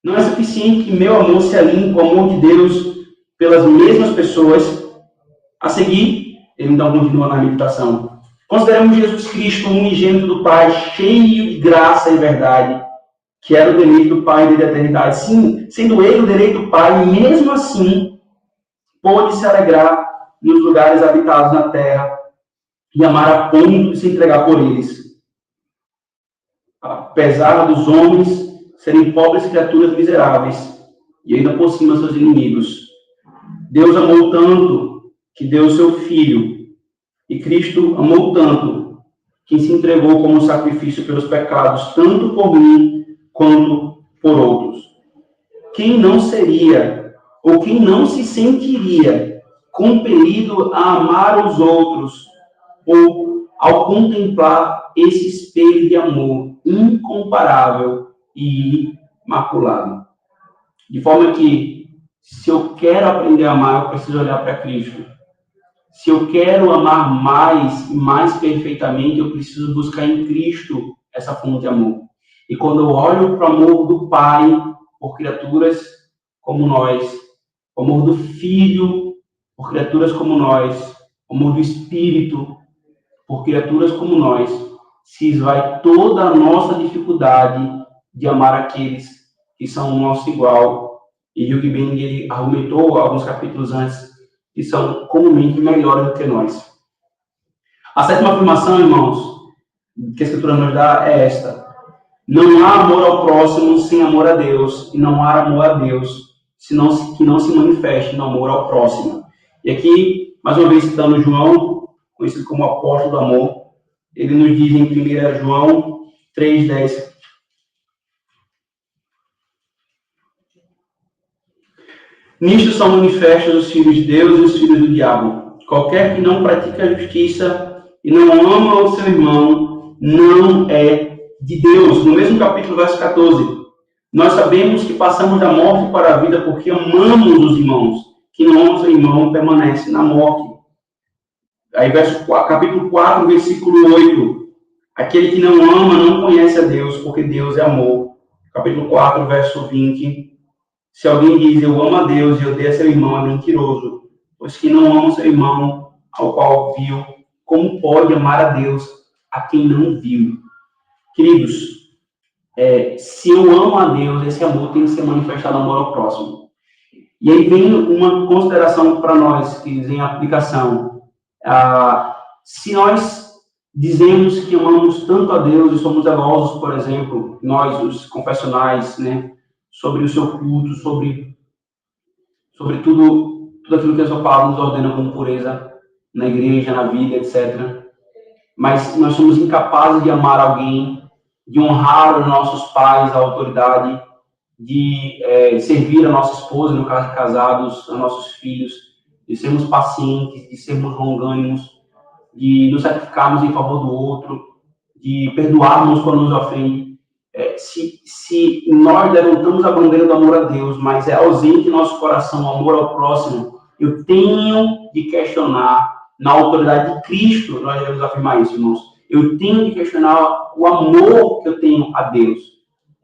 Não é suficiente que meu amor se alinhe com o amor de Deus pelas mesmas pessoas. A seguir, ele então continua na meditação. Consideramos Jesus Cristo, o unigênito do Pai, cheio de graça e verdade, que era o deleite do Pai desde a eternidade. Sim, sendo ele o deleite do Pai, mesmo assim, pôde se alegrar nos lugares habitados na terra e amar a ponto de se entregar por eles. Apesar dos homens serem pobres criaturas miseráveis e ainda por cima seus inimigos, Deus amou tanto que deu o seu Filho, e Cristo amou tanto que se entregou como sacrifício pelos pecados, tanto por mim quanto por outros. Quem não seria, ou quem não se sentiria compelido a amar os outros, ou ao contemplar esse espelho de amor incomparável e imaculado? De forma que, se eu quero aprender a amar, eu preciso olhar para Cristo. Se eu quero amar mais e mais perfeitamente, eu preciso buscar em Cristo essa fonte de amor. E quando eu olho para o amor do Pai por criaturas como nós, o amor do Filho por criaturas como nós, o amor do Espírito por criaturas como nós, se esvai toda a nossa dificuldade de amar aqueles que são o nosso igual. E Hugh Bing, ele argumentou alguns capítulos antes que são comumente melhores do que nós. A sétima afirmação, irmãos, que a Escritura nos dá é esta: não há amor ao próximo sem amor a Deus, e não há amor a Deus que não se manifeste no amor ao próximo. E aqui, mais uma vez citando João, conhecido como apóstolo do amor, ele nos diz em 1 João 3,10: nisto são manifestos os filhos de Deus e os filhos do diabo. Qualquer que não pratica a justiça e não ama o seu irmão, não é de Deus. No mesmo capítulo, verso 14. Nós sabemos que passamos da morte para a vida porque amamos os irmãos. Que não ama o seu irmão permanece na morte. Aí, capítulo 4, versículo 8. Aquele que não ama não conhece a Deus, porque Deus é amor. Capítulo 4, verso 20. Se alguém diz, eu amo a Deus e odeio seu irmão, é mentiroso. Pois que não ama seu irmão, ao qual viu, como pode amar a Deus a quem não viu? Queridos, se eu amo a Deus, esse amor tem que ser manifestado no amor ao próximo. E aí vem uma consideração para nós, que em aplicação. Se nós dizemos que amamos tanto a Deus e somos zelosos, por exemplo, nós, os confessionais, né, sobre o seu culto, sobre tudo aquilo que a sua palavra nos ordena como pureza na igreja, na vida, etc. Mas nós somos incapazes de amar alguém, de honrar os nossos pais, a autoridade, de servir a nossa esposa, no caso de casados, a nossos filhos, de sermos pacientes, de sermos longânimos, de nos sacrificarmos em favor do outro, de perdoarmos quando nos ofende. Se nós levantamos a bandeira do amor a Deus, mas é ausente em nosso coração o amor ao próximo, eu tenho de questionar, na autoridade de Cristo, nós devemos afirmar isso, irmãos, eu tenho de questionar o amor que eu tenho a Deus.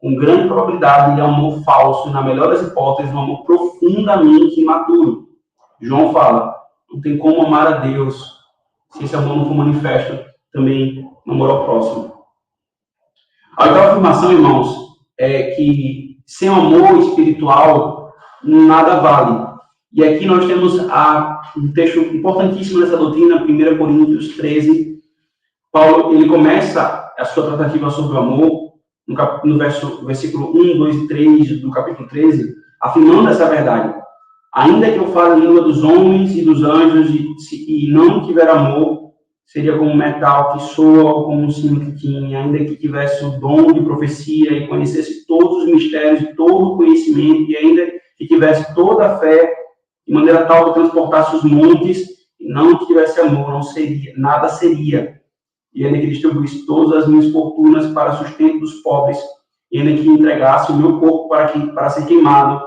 Com grande probabilidade, ele é um amor falso, na melhor das hipóteses, um amor profundamente imaturo. João fala, não tem como amar a Deus se esse amor não for manifesto também no amor ao próximo. A oitava afirmação, irmãos, é que sem o amor espiritual, nada vale. E aqui nós temos um texto importantíssimo nessa doutrina, 1 Coríntios 13. Paulo, ele começa a sua tratativa sobre o amor, no versículo 1, 2 e 3 do capítulo 13, afirmando essa verdade. Ainda que eu fale a língua dos homens e dos anjos e não tiver amor, seria como metal que soa ou como um sino que tinha. Ainda que tivesse o dom de profecia e conhecesse todos os mistérios e todo o conhecimento, e ainda que tivesse toda a fé, de maneira tal que transportasse os montes, e não tivesse amor, nada seria. E ainda que distribuísse todas as minhas fortunas para sustento dos pobres, e ainda que entregasse o meu corpo para ser queimado,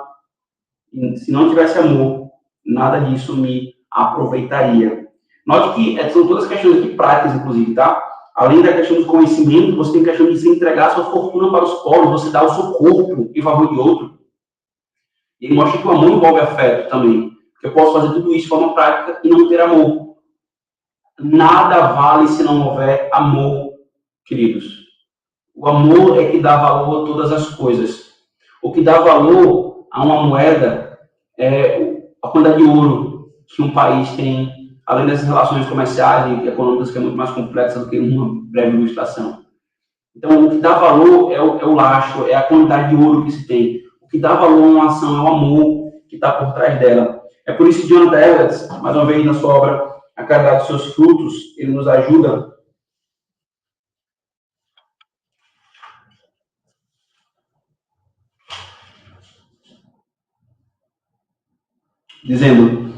e se não tivesse amor, nada disso me aproveitaria. Note que são todas questões aqui práticas, inclusive, tá? Além da questão do conhecimento, você tem a questão de se entregar a sua fortuna para os pobres, você dá o seu corpo em favor de outro. E ele mostra que o amor envolve afeto também. Porque eu posso fazer tudo isso de forma prática e não ter amor. Nada vale se não houver amor, queridos. O amor é que dá valor a todas as coisas. O que dá valor a uma moeda é a quantidade de ouro que um país tem, além dessas relações comerciais e econômicas que é muito mais complexa do que uma breve ilustração. Então, o que dá valor é o lacho, é a quantidade de ouro que se tem. O que dá valor a uma ação é o amor que está por trás dela. É por isso que Jonathan Edwards, mais uma vez na sua obra A Caridade dos Seus Frutos, ele nos ajuda dizendo: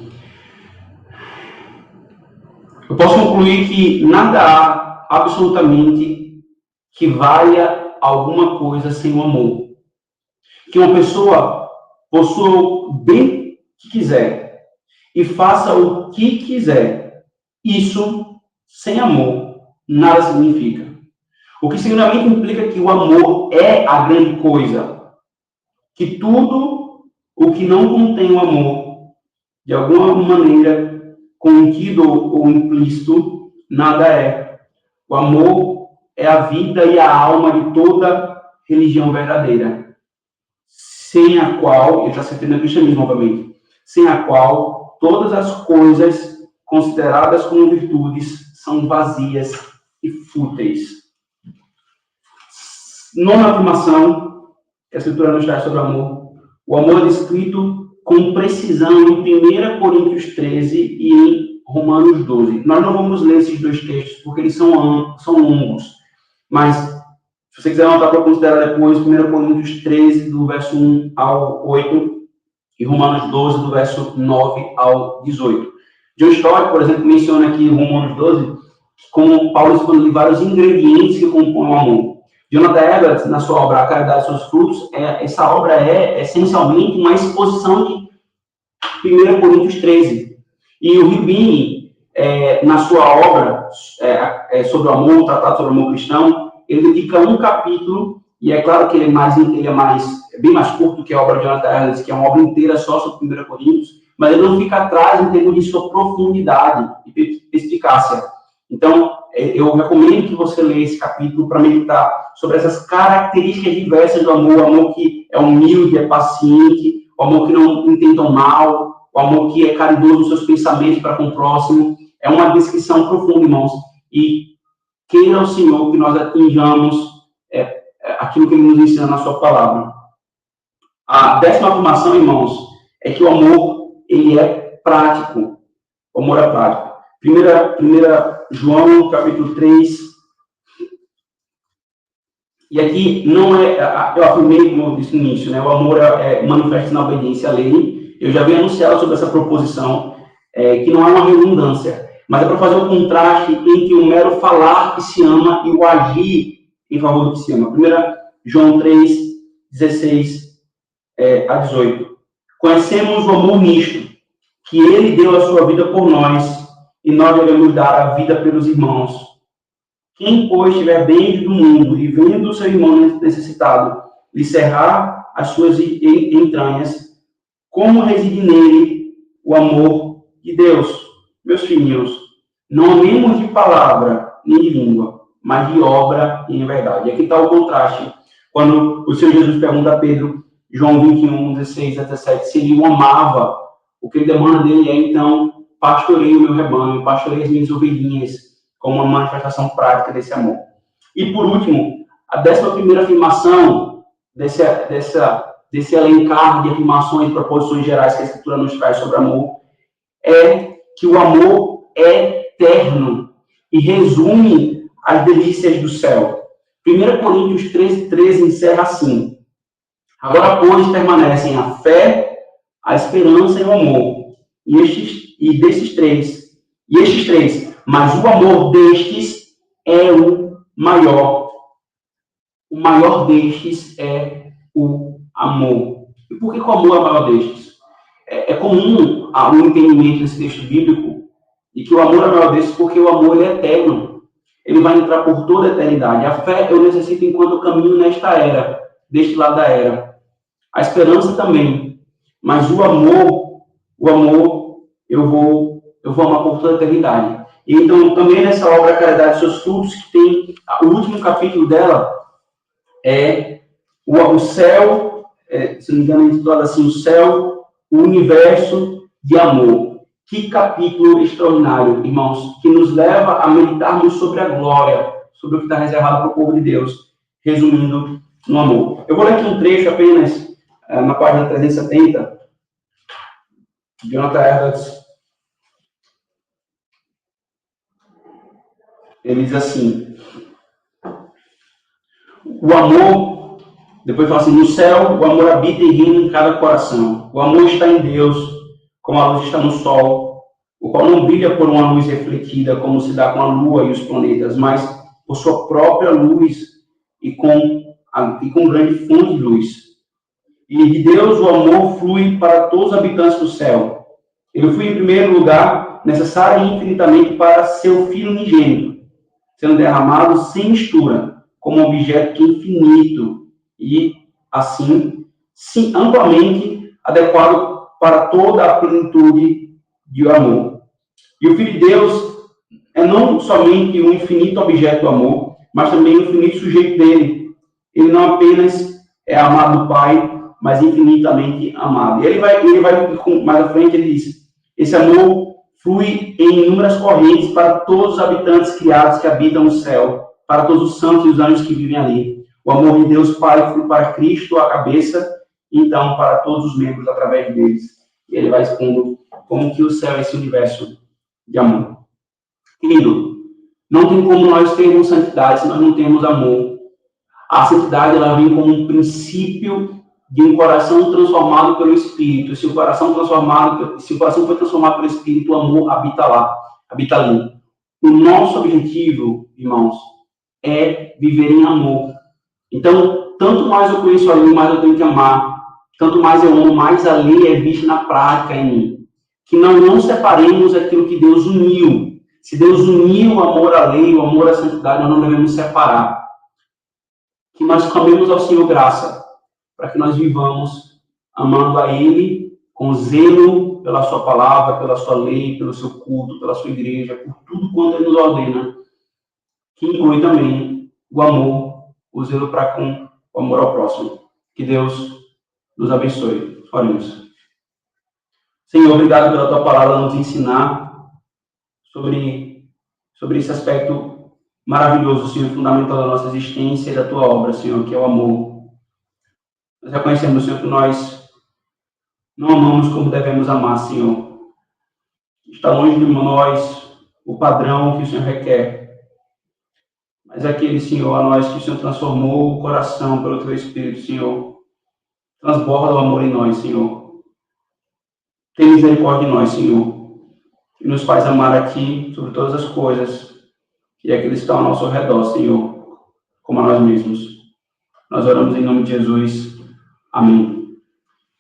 eu posso concluir que nada há absolutamente que valha alguma coisa sem o amor. Que uma pessoa possua o bem que quiser e faça o que quiser, isso, sem amor, nada significa. O que seguramente implica que o amor é a grande coisa. Que tudo o que não contém o amor, de alguma maneira, contido ou implícito, nada é. O amor é a vida e a alma de toda religião verdadeira, sem a qual, ele está se referindo ao cristianismo, obviamente, sem a qual todas as coisas consideradas como virtudes são vazias e fúteis. Nona afirmação que a Escritura nos traz sobre o amor. O amor é descrito com precisão em 1 Coríntios 13 e em Romanos 12. Nós não vamos ler esses dois textos porque eles são longos, mas se você quiser anotar para considerar depois, 1 Coríntios 13, do verso 1 ao 8, e Romanos 12, do verso 9 ao 18. John Stott, por exemplo, menciona aqui em Romanos 12, como Paulo expõe vários ingredientes que compõem o amor. Jonathan Edwards, na sua obra A Caridade e Seus Frutos, essa obra é essencialmente uma exposição de 1 Coríntios 13. E o Ribini, na sua obra sobre o amor, o Tratado sobre o Amor Cristão, ele dedica um capítulo, e é claro que ele é bem mais curto que a obra de Jonathan Edwards, que é uma obra inteira só sobre 1 Coríntios, mas ele não fica atrás em termos de sua profundidade e eficácia. Então, eu recomendo que você leia esse capítulo para meditar sobre essas características diversas do amor, o amor que é humilde, é paciente, o amor que não entende o mal, o amor que é caridoso nos seus pensamentos para com o próximo. É uma descrição profunda, irmãos, e queira o Senhor que nós atinjamos aquilo que Ele nos ensina na sua palavra. A 10ª afirmação, irmãos, é que o amor, ele é prático. O amor é prático. 1 João, capítulo 3. E aqui não eu afirmei, como eu disse no início, né, o amor manifesta na obediência à lei. Eu já havia anunciado sobre essa proposição, que não é uma redundância, mas é para fazer o contraste entre o mero falar que se ama e o agir em favor do que se ama. 1 João 3, 16 a 18. Conhecemos o amor nisto, que ele deu a sua vida por nós, e nós devemos dar a vida pelos irmãos. Quem, pois, estiver dentro do mundo e vendo o seu irmão necessitado, lhe cerrar as suas entranhas, como reside nele o amor de Deus? Meus filhinhos, não amemos de palavra nem de língua, mas de obra e em verdade. E aqui está o contraste. Quando o Senhor Jesus pergunta a Pedro, João 21, 16 a 17, se ele o amava, o que ele demanda dele é, então, pastoreie o meu rebanho, pastoreie as minhas ovelhinhas, como uma manifestação prática desse amor. E, por último, a 11ª afirmação desse elencar de afirmações e proposições gerais que a Escritura nos traz sobre amor é que o amor é eterno e resume as delícias do céu. 1 Coríntios 13 encerra assim: agora, pois, permanecem a fé, a esperança e o amor. E estes três, mas o amor destes é o maior. O maior destes é o amor. E por que o amor é o maior destes? É comum um entendimento nesse texto bíblico de que o amor é o maior destes porque o amor ele é eterno. Ele vai entrar por toda a eternidade. A fé eu necessito enquanto eu caminho nesta era, deste lado da era. A esperança também. Mas o amor eu vou amar por toda a eternidade. E então, também nessa obra A Caridade e Seus Frutos, que tem o último capítulo dela, é o céu, se não me engano, intitulado assim, o céu, o universo de amor. Que capítulo extraordinário, irmãos, que nos leva a meditarmos sobre a glória, sobre o que está reservado para o povo de Deus, resumindo no amor. Eu vou ler aqui um trecho apenas, na página 370, de Jonathan Edwards. Ele diz assim: o amor, depois fala assim, no céu o amor habita e reina em cada coração. O amor está em Deus, como a luz está no sol, o qual não brilha por uma luz refletida, como se dá com a lua e os planetas, mas por sua própria luz e com grande fonte de luz. E de Deus o amor flui para todos os habitantes do céu. Ele flui, em primeiro lugar, necessário infinitamente para seu Filho unigênito, sendo derramado sem mistura, como um objeto que é infinito e, assim, sim, amplamente adequado para toda a plenitude de amor. E o Filho de Deus é não somente um infinito objeto do amor, mas também o infinito sujeito dele. Ele não apenas é amado do Pai, mas infinitamente amado. E ele vai mais à frente, ele diz, esse amor flui em inúmeras correntes para todos os habitantes criados que habitam no céu, para todos os santos e os anjos que vivem ali. O amor de Deus Pai flui para Cristo, a cabeça, então para todos os membros através deles. E ele vai expondo como que o céu é esse universo de amor. Querido, não tem como nós termos santidade se nós não temos amor. A santidade, ela vem como um princípio de um coração transformado pelo Espírito. Se o coração foi transformado pelo Espírito, o amor habita lá, habita ali. O nosso objetivo, irmãos, é viver em amor. Então, tanto mais eu conheço a lei, mais eu tenho que amar. Tanto mais eu amo, mais a lei é vista na prática em mim. Que não separemos aquilo que Deus uniu. Se Deus uniu o amor à lei, o amor à santidade, nós não devemos separar. Que nós clamemos ao Senhor graça, para que nós vivamos amando a Ele, com zelo pela sua palavra, pela sua lei, pelo seu culto, pela sua igreja, por tudo quanto Ele nos ordena, que inclui também o amor, o zelo para com o amor ao próximo. Que Deus nos abençoe. Oremos. Senhor, obrigado pela tua palavra nos ensinar sobre esse aspecto maravilhoso, Senhor, fundamental da nossa existência e da tua obra, Senhor, que é o amor. Nós reconhecemos, Senhor, que nós não amamos como devemos amar, Senhor. Está longe de nós o padrão que o Senhor requer. Mas aquele, Senhor, a nós que o Senhor transformou o coração pelo teu Espírito, Senhor, transborda o amor em nós, Senhor. Tem misericórdia de nós, Senhor, e nos faz amar aqui sobre todas as coisas, e aqueles que estão ao nosso redor, Senhor, como a nós mesmos. Nós oramos em nome de Jesus. Amém.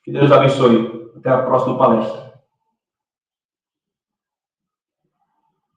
Que Deus abençoe. Até a próxima palestra.